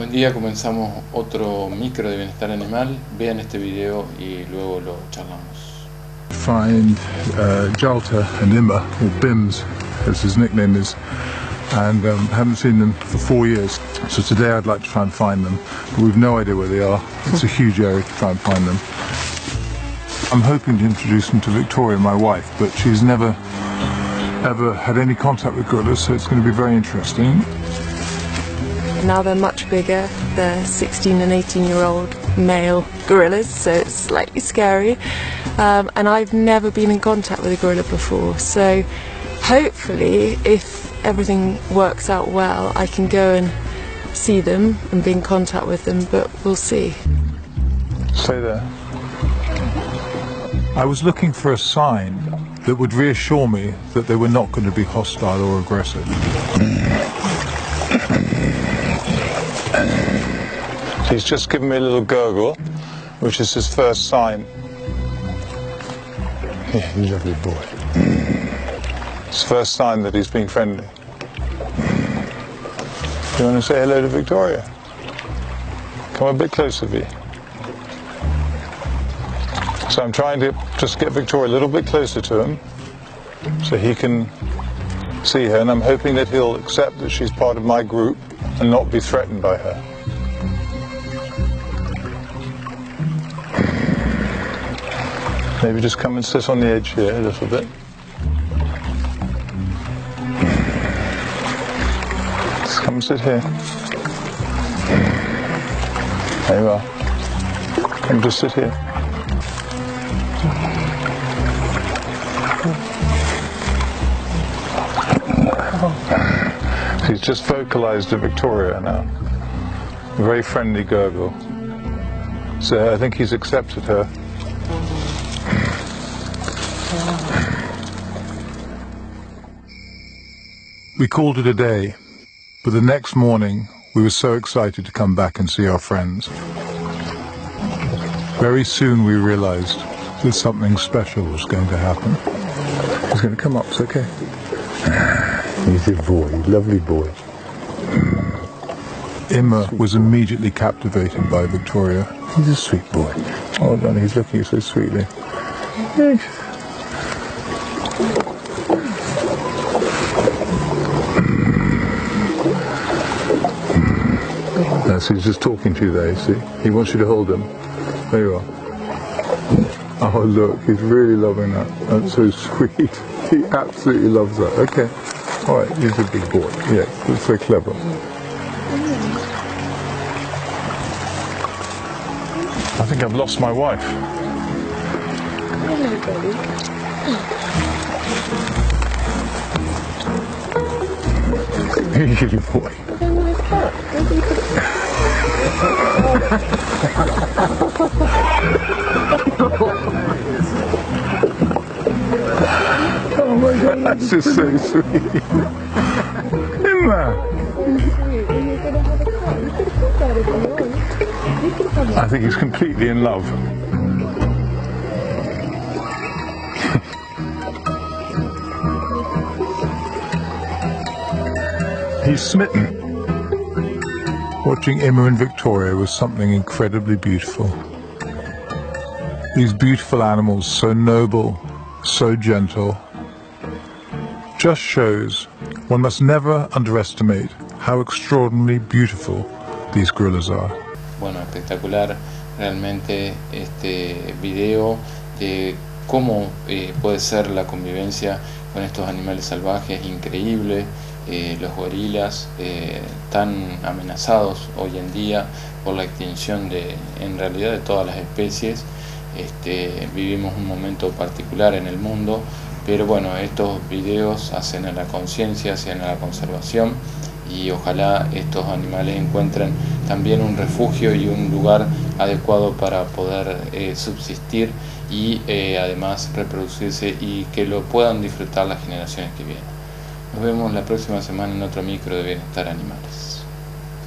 Buen día, comenzamos otro micro de Bienestar Animal. Vean este video y luego lo charlamos. Find Jalta and Imma, or Bims as his nickname is, and haven't seen them for 4 years. So today I'd like to try and find them, but we've no idea where they are. It's a huge area to try and find them. I'm hoping to introduce them to Victoria, my wife, but she's never ever had any contact with gorillas, so it's going to be very interesting. Now they're much bigger. They're 16 and 18-year-old male gorillas, so it's slightly scary. And I've never been in contact with a gorilla before, so hopefully, if everything works out well, I can go and see them and be in contact with them, but we'll see. Stay there. I was looking for a sign that would reassure me that they were not going to be hostile or aggressive. He's just given me a little gurgle, which is his first sign. Yeah, lovely boy. It's the first sign that he's being friendly. You want to say hello to Victoria? Come a bit closer, V. So I'm trying to just get Victoria a little bit closer to him so he can see her, and I'm hoping that he'll accept that she's part of my group and not be threatened by her. Maybe just come and sit on the edge here a little bit. Just come and sit here. There you are. Come and just sit here. He's just vocalized to Victoria now. A very friendly gurgle. So I think he's accepted her. We called it a day, but the next morning we were so excited to come back and see our friends. Very soon we realized that something special was going to happen. He's going to come up, it's okay. He's a boy, lovely boy. Imma was immediately captivated by Victoria. He's a sweet boy. Oh, no, he's looking so sweetly. So he's just talking to you there, you see? He wants you to hold him. There you are. Oh, look, he's really loving that. That's so sweet. He absolutely loves that. Okay. All right, he's a big boy. Yeah, that's so clever. I think I've lost my wife. Good boy. Oh my God, that's just so sweet. Imma! I think he's completely in love. He's smitten. Watching Imma and Victoria was something incredibly beautiful. These beautiful animals, so noble, so gentle, just shows one must never underestimate how extraordinarily beautiful these gorillas are. Bueno, espectacular realmente este video de cómo puede ser la convivencia con estos animales salvajes, increíble. Los gorilas tan amenazados hoy en día por la extinción en realidad de todas las especies. Vivimos un momento particular en el mundo, pero bueno, estos videos hacen a la conciencia, hacen a la conservación, y ojalá estos animales encuentren también un refugio y un lugar adecuado para poder subsistir y además reproducirse, y que lo puedan disfrutar las generaciones que vienen. Nos vemos la próxima semana en otro micro de Bienestar Animales.